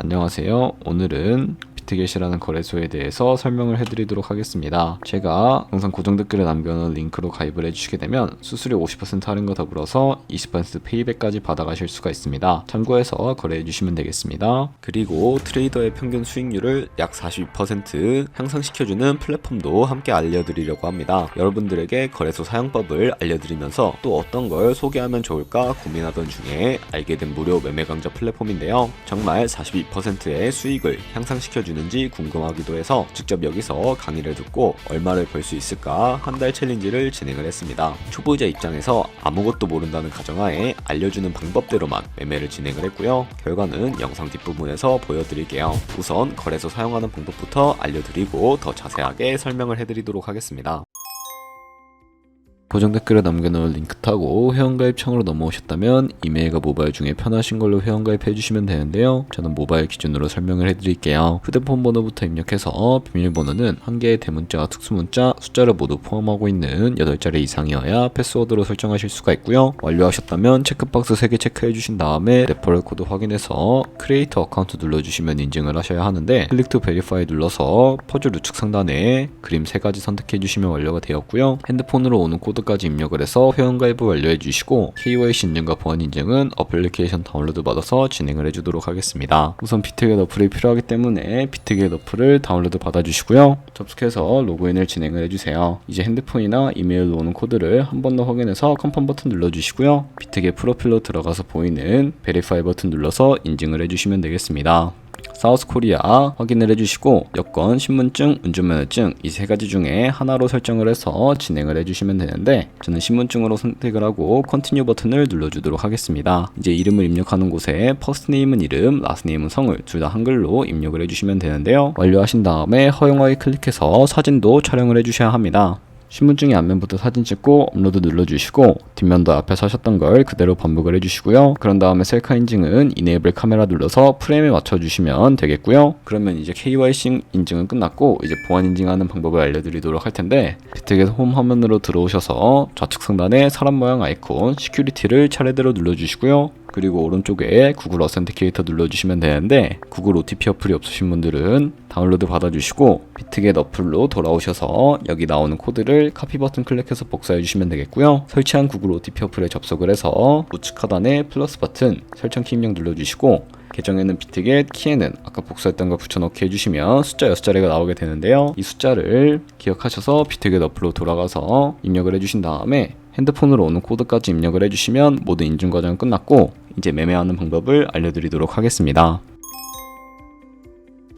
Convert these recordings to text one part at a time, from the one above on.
안녕하세요. 오늘은 비트겟이라는 거래소에 대해서 설명을 해드리도록 하겠습니다. 제가 항상 고정 댓글에 남겨놓은 링크로 가입을 해주시게 되면 수수료 50% 할인과 더불어서 20% 페이백까지 받아가실 수가 있습니다. 참고해서 거래해주시면 되겠습니다. 그리고 트레이더의 평균 수익률을 약 42% 향상시켜주는 플랫폼도 함께 알려드리려고 합니다. 여러분들에게 거래소 사용법을 알려드리면서 또 어떤 걸 소개하면 좋을까 고민하던 중에 알게 된 무료 매매 강좌 플랫폼인데요. 정말 42%의 수익을 향상시켜주는지 궁금하기도 해서 직접 여기서 강의를 듣고 얼마를 벌 수 있을까 한 달 챌린지를 진행을 했습니다. 초보자 입장에서 아무것도 모른다는 가정하에 알려주는 방법대로만 매매를 진행을 했고요. 결과는 영상 뒷부분에서 보여드릴게요. 우선 거래소 사용하는 방법부터 알려드리고 더 자세하게 설명을 해드리도록 하겠습니다. 고정 댓글에 남겨놓은 링크 타고 회원가입창으로 넘어오셨다면 이메일과 모바일 중에 편하신 걸로 회원가입 해주시면 되는데요. 저는 모바일 기준으로 설명을 해드릴게요. 휴대폰 번호부터 입력해서 비밀번호는 한 개의 대문자와 특수문자, 숫자를 모두 포함하고 있는 8자리 이상이어야 패스워드로 설정하실 수가 있고요. 완료하셨다면 체크박스 3개 체크해주신 다음에 레퍼럴 코드 확인해서 크리에이터 어카운트 눌러주시면 인증을 하셔야 하는데 클릭 투 베리파이 눌러서 퍼즐 우측 상단에 그림 3가지 선택해주시면 완료가 되었고요. 핸드폰으로 오는 코드 까지 입력을 해서 회원가입을 완료해 주시고 KYC 인증과 보안 인증은 어플리케이션 다운로드 받아서 진행을 해주도록 하겠습니다. 우선 비트겟 어플이 필요하기 때문에 비트겟 어플을 다운로드 받아주시고요. 접속해서 로그인을 진행을 해주세요. 이제 핸드폰이나 이메일로 오는 코드를 한 번 더 확인해서 컨펌 버튼 눌러주시고요. 비트겟 프로필로 들어가서 보이는 베리파이 버튼 눌러서 인증을 해주시면 되겠습니다. 사우스코리아 확인을 해주시고 여권, 신분증, 운전면허증 이 3가지 중에 하나로 설정을 해서 진행을 해주시면 되는데 저는 신분증으로 선택을 하고 컨티뉴 버튼을 눌러주도록 하겠습니다. 이제 이름을 입력하는 곳에 퍼스트네임은 이름, 라스트네임은 성을 둘 다 한글로 입력을 해주시면 되는데요. 완료하신 다음에 허용하기 클릭해서 사진도 촬영을 해주셔야 합니다. 신분증의 앞면부터 사진 찍고 업로드 눌러주시고 뒷면도 앞에서 하셨던 걸 그대로 반복을 해주시고요. 그런 다음에 셀카 인증은 이네이블 카메라 눌러서 프레임에 맞춰주시면 되겠고요. 그러면 이제 KYC 인증은 끝났고 이제 보안 인증하는 방법을 알려드리도록 할 텐데 비트겟 홈 화면으로 들어오셔서 좌측 상단에 사람 모양 아이콘 시큐리티를 차례대로 눌러주시고요. 그리고 오른쪽에 구글 어센티케이터 눌러주시면 되는데 구글 OTP 어플이 없으신 분들은 다운로드 받아주시고 비트겟 어플로 돌아오셔서 여기 나오는 코드를 카피 버튼 클릭해서 복사해 주시면 되겠고요. 설치한 구글 OTP 어플에 접속을 해서 우측 하단에 플러스 버튼 설정키 입력 눌러주시고 계정에는 비트겟, 키에는 아까 복사했던 걸 붙여넣기 해주시면 숫자 6자리가 나오게 되는데요. 이 숫자를 기억하셔서 비트겟 어플로 돌아가서 입력을 해주신 다음에 핸드폰으로 오는 코드까지 입력을 해주시면 모든 인증 과정은 끝났고 이제 매매하는 방법을 알려드리도록 하겠습니다.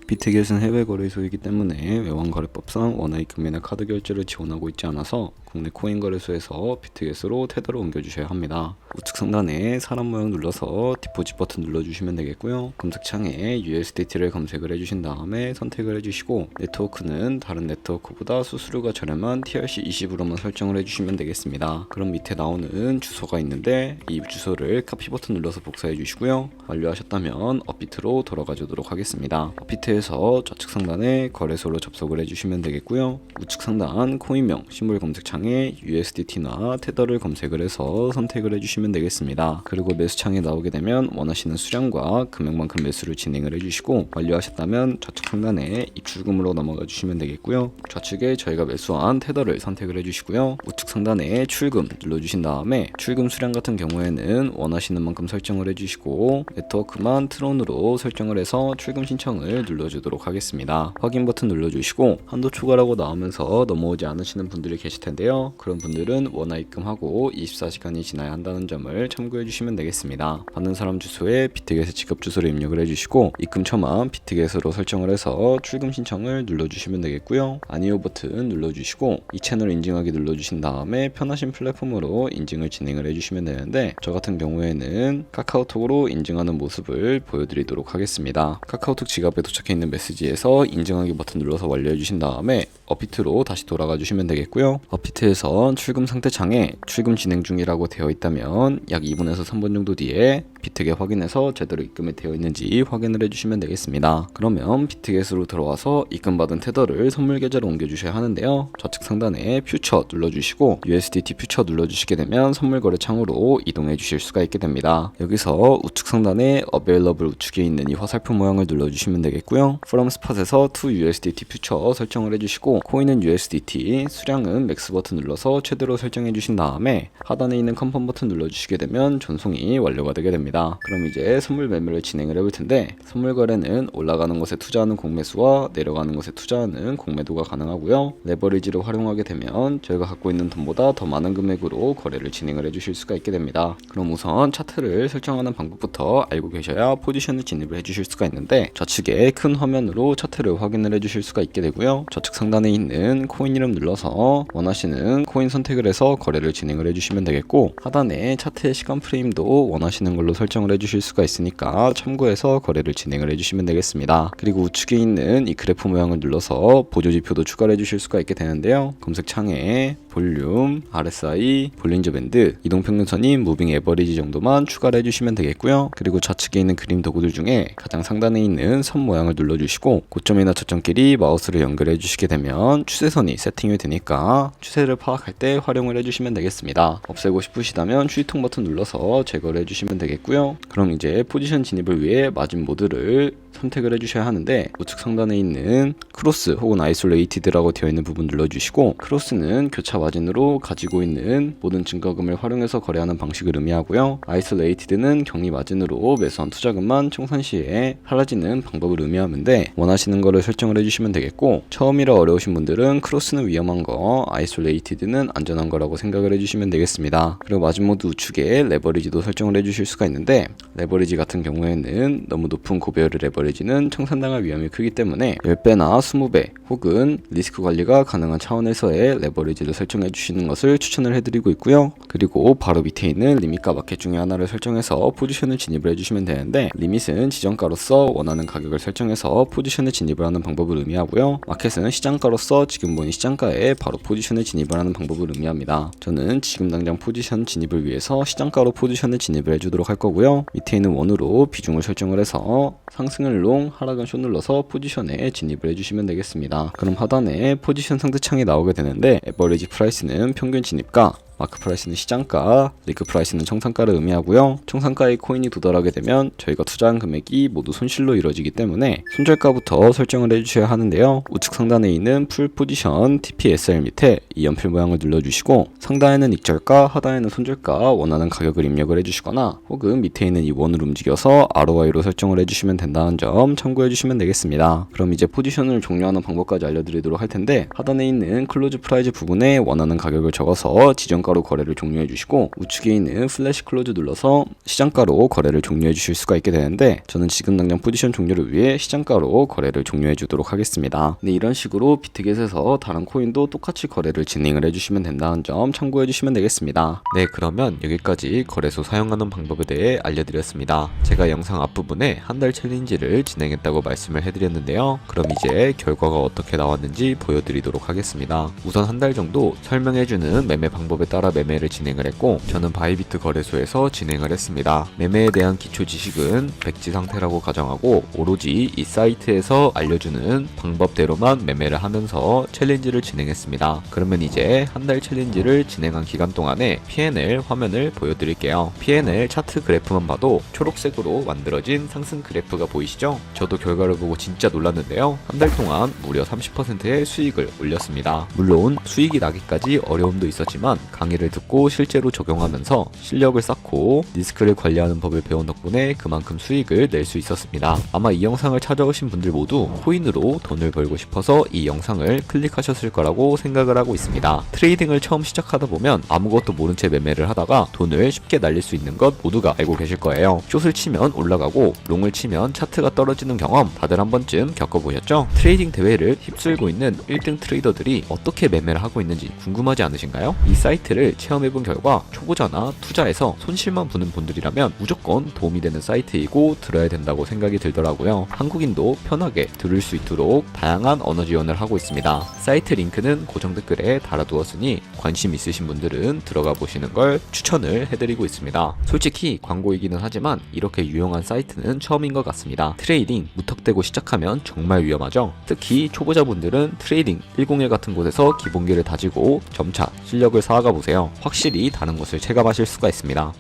비트겟은 해외 거래소이기 때문에 외환거래법상 원화입 금리나 카드 결제를 지원하고 있지 않아서 국내 코인 거래소에서 비트겟으로 테더로 옮겨주셔야 합니다. 우측 상단에 사람 모양 눌러서 디포짓 버튼 눌러주시면 되겠고요. 검색창에 USDT를 검색을 해주신 다음에 선택을 해주시고 네트워크는 다른 네트워크보다 수수료가 저렴한 TRC20으로만 설정을 해주시면 되겠습니다. 그럼 밑에 나오는 주소가 있는데 이 주소를 카피 버튼 눌러서 복사해 주시고요. 완료하셨다면 업비트로 돌아가 주도록 하겠습니다. 업비트에서 좌측 상단에 거래소로 접속을 해주시면 되겠고요. 우측 상단 코인명 시물 검색창에 USDT나 테더를 검색을 해서 선택을 해주시면 되겠습니다. 그리고 매수창에 나오게 되면 원하시는 수량과 금액만큼 매수를 진행을 해주시고 완료하셨다면 좌측 상단에 입출금으로 넘어가 주시면 되겠고요. 좌측에 저희가 매수한 테더를 선택을 해주시고요. 우측 상단에 출금 눌러주신 다음에 출금 수량 같은 경우에는 원하시는 만큼 설정을 해주시고 네트워크만 트론으로 설정을 해서 출금 신청을 눌러주도록 하겠습니다. 확인 버튼 눌러주시고 한도 초과라고 나오면서 넘어오지 않으시는 분들이 계실 텐데요. 그런 분들은 원화 입금하고 24시간이 지나야 한다는 점을 참고해 주시면 되겠습니다. 받는 사람 주소에 비트겟의 지급 주소를 입력을 해주시고 입금처만 비트겟으로 설정을 해서 출금 신청을 눌러주시면 되겠고요. 아니요 버튼 눌러주시고 이 채널 인증하기 눌러주신 다음에 편하신 플랫폼으로 인증을 진행을 해주시면 되는데 저 같은 경우에는 카카오톡으로 인증하는 모습을 보여드리도록 하겠습니다. 카카오톡 지갑에 도착해 있는 메시지에서 인증하기 버튼 눌러서 완료해 주신 다음에 업비트로 다시 돌아가 주시면 되겠고요. 업비트에선 출금 상태 창에 출금 진행 중이라고 되어 있다면 약 2분에서 3분 정도 뒤에 비트겟 확인해서 제대로 입금이 되어 있는지 확인을 해주시면 되겠습니다. 그러면 비트겟으로 들어와서 입금받은 테더를 선물 계좌로 옮겨주셔야 하는데요. 좌측 상단에 퓨처 눌러주시고 USDT 퓨처 눌러주시게 되면 선물 거래 창으로 이동해 주실 수가 있게 됩니다. 여기서 우측 상단에 Available 우측에 있는 이 화살표 모양을 눌러주시면 되겠고요. From Spot에서 To USDT 퓨처 설정을 해주시고 코인은 USDT, 수량은 맥스 버튼 눌러서 최대로 설정해 주신 다음에 하단에 있는 컨펌 버튼 눌러주시게 되면 전송이 완료가 되게 됩니다. 그럼 이제 선물 매매를 진행을 해볼 텐데 선물 거래는 올라가는 것에 투자하는 공매수와 내려가는 것에 투자하는 공매도가 가능하고요. 레버리지를 활용하게 되면 저희가 갖고 있는 돈보다 더 많은 금액으로 거래를 진행을 해주실 수가 있게 됩니다. 그럼 우선 차트를 설정하는 방법부터 알고 계셔야 포지션을 진입을 해주실 수가 있는데 좌측에 큰 화면으로 차트를 확인을 해주실 수가 있게 되고요. 좌측 상단에 있는 코인 이름 눌러서 원하시는 코인 선택을 해서 거래를 진행을 해주시면 되겠고 하단에 차트의 시간 프레임도 원하시는 걸로 설정을 해주실 수가 있으니까 참고해서 거래를 진행을 해주시면 되겠습니다. 그리고 우측에 있는 이 그래프 모양을 눌러서 보조지표도 추가를 해주실 수가 있게 되는데요. 검색창에 볼륨, RSI, 볼린저 밴드, 이동평균선인 무빙 에버리지 정도만 추가를 해주시면 되겠고요. 그리고 좌측에 있는 그림 도구들 중에 가장 상단에 있는 선 모양을 눌러주시고 고점이나 저점끼리 마우스를 연결해 주시게 되면 추세선이 세팅이 되니까 추세를 파악할 때 활용을 해주시면 되겠습니다. 없애고 싶으시다면 휴지통 버튼 눌러서 제거를 해주시면 되겠고요. 그럼 이제 포지션 진입을 위해 마진 모드를 선택을 해주셔야 하는데 우측 상단에 있는 크로스 혹은 아이솔레이티드라고 되어 있는 부분 눌러주시고 크로스는 교차 마진으로 가지고 있는 모든 증가금을 활용해서 거래하는 방식을 의미하고요. 아이솔레이티드는 격리 마진으로 매수한 투자금만 청산 시에 사라지는 방법을 의미하는데 원하시는 거를 설정을 해주시면 되겠고 처음이라 어려우신 분들은 크로스는 위험한 거, 아이솔레이티드는 안전한 거라고 생각을 해주시면 되겠습니다. 그리고 마진 모드 우측에 레버리지도 설정을 해주실 수가 있는데 레버리지 같은 경우에는 너무 높은 고배율의 레버리지는 청산당할 위험이 크기 때문에 10배나 20배 혹은 리스크 관리가 가능한 차원에서의 레버리지를 설정해 주시는 것을 추천을 해드리고 있고요. 그리고 바로 밑에 있는 리밋과 마켓 중에 하나를 설정해서 포지션을 진입을 해주시면 되는데 리밋은 지정가로서 원하는 가격을 설정해서 포지션을 진입을 하는 방법을 의미하고요. 마켓은 시장가로서 지금 보인 시장가에 바로 포지션을 진입을 하는 방법을 의미합니다. 저는 지금 당장 포지션 진입을 위해서 시장가로 포지션을 진입을 해주도록 할 거고요. 밑에 있는 원으로 비중을 설정을 해서 상승은 롱, 하락은 숏 눌러서 포지션에 진입을 해주시면 되겠습니다. 그럼 하단에 포지션 상대창이 나오게 되는데 에버리지 프라이스는 평균 진입가, 마크 프라이스는 시장가, 리크 프라이스는 청산가를 의미하고요. 청산가에 코인이 도달하게 되면 저희가 투자한 금액이 모두 손실로 이루어지기 때문에 손절가부터 설정을 해주셔야 하는데요. 우측 상단에 있는 풀 포지션 TPSR 밑에 이 연필 모양을 눌러주시고 상단에는 익절가, 하단에는 손절가 원하는 가격을 입력을 해주시거나 혹은 밑에 있는 이 원을 움직여서 ROI로 설정을 해주시면 된다는 점 참고해주시면 되겠습니다. 그럼 이제 포지션을 종료하는 방법까지 알려드리도록 할 텐데 하단에 있는 클로즈 프라이즈 부분에 원하는 가격을 적어서 지정가로 거래를 종료해 주시고 우측에 있는 플래시 클로즈 눌러서 시장가로 거래를 종료해 주실 수가 있게 되는데 저는 지금 당장 포지션 종료를 위해 시장가로 거래를 종료해 주도록 하겠습니다. 네, 이런 식으로 비트겟에서 다른 코인도 똑같이 거래를 진행을 해주시면 된다는 점 참고해 주시면 되겠습니다. 네, 그러면 여기까지 거래소 사용하는 방법에 대해 알려드렸습니다. 제가 영상 앞부분에 한 달 챌린지를 진행했다고 말씀을 해드렸는데요. 그럼 이제 결과가 어떻게 나왔는지 보여드리도록 하겠습니다. 우선 한 달 정도 설명해주는 매매 방법에 따라 매매를 진행을 했고 저는 바이비트 거래소에서 진행을 했습니다. 매매에 대한 기초 지식은 백지 상태라고 가정하고 오로지 이 사이트에서 알려주는 방법대로만 매매를 하면서 챌린지를 진행했습니다. 그러면 이제 한 달 챌린지를 진행한 기간 동안에 P&L 화면을 보여드릴게요. P&L 차트 그래프만 봐도 초록색으로 만들어진 상승 그래프가 보이시죠? 저도 결과를 보고 진짜 놀랐는데요. 한 달 동안 무려 30%의 수익을 올렸습니다. 물론 수익이 나기까지 어려움도 있었지만 강의를 듣고 실제로 적용하면서 실력을 쌓고 리스크를 관리하는 법을 배운 덕분에 그만큼 수익을 낼 수 있었습니다. 아마 이 영상을 찾아오신 분들 모두 코인으로 돈을 벌고 싶어서 이 영상을 클릭하셨을 거라고 생각을 하고 있습니다. 트레이딩을 처음 시작하다 보면 아무것도 모른 채 매매를 하다가 돈을 쉽게 날릴 수 있는 것 모두가 알고 계실 거예요. 숏을 치면 올라가고 롱을 치면 차트가 떨어지는 경험 다들 한 번쯤 겪어보셨죠? 트레이딩 대회를 휩쓸고 있는 1등 트레이더들이 어떻게 매매를 하고 있는지 궁금하지 않으신가요? 이 사이트 사이트를 체험해본 결과 초보자나 투자해서 손실만 보는 분들이라면 무조건 도움이 되는 사이트이고 들어야 된다고 생각이 들더라고요. 한국인도 편하게 들을 수 있도록 다양한 언어 지원을 하고 있습니다. 사이트 링크는 고정 댓글에 달아두었으니 관심 있으신 분들은 들어가 보시는 걸 추천을 해드리고 있습니다. 솔직히 광고이기는 하지만 이렇게 유용한 사이트는 처음인 것 같습니다. 트레이딩 무턱대고 시작하면 정말 위험하죠. 특히 초보자분들은 트레이딩 101 같은 곳에서 기본기를 다지고 점차 실력을 쌓아가 보세요. 확실히 다른 것을 체감하실 수가 있습니다.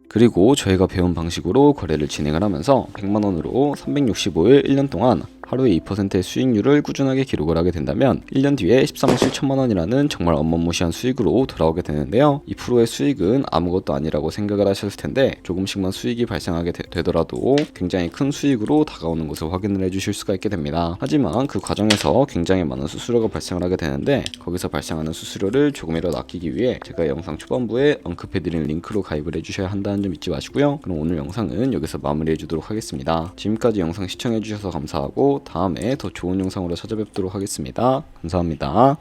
그리고 저희가 배운 방식으로 거래를 진행을 하면서 100만원으로 365일 1년 동안 하루에 2%의 수익률을 꾸준하게 기록을 하게 된다면 1년 뒤에 13억 7천만원이라는 정말 어마무시한 수익으로 돌아오게 되는데요. 2%의 수익은 아무것도 아니라고 생각을 하셨을 텐데 조금씩만 수익이 발생하게 되더라도 굉장히 큰 수익으로 다가오는 것을 확인을 해주실 수가 있게 됩니다. 하지만 그 과정에서 굉장히 많은 수수료가 발생을 하게 되는데 거기서 발생하는 수수료를 조금이라도 아끼기 위해 제가 영상 초반부에 언급해드린 링크로 가입을 해주셔야 한다는 점 잊지 마시고요. 그럼 오늘 영상은 여기서 마무리해주도록 하겠습니다. 지금까지 영상 시청해주셔서 감사하고 다음에 더 좋은 영상으로 찾아뵙도록 하겠습니다. 감사합니다.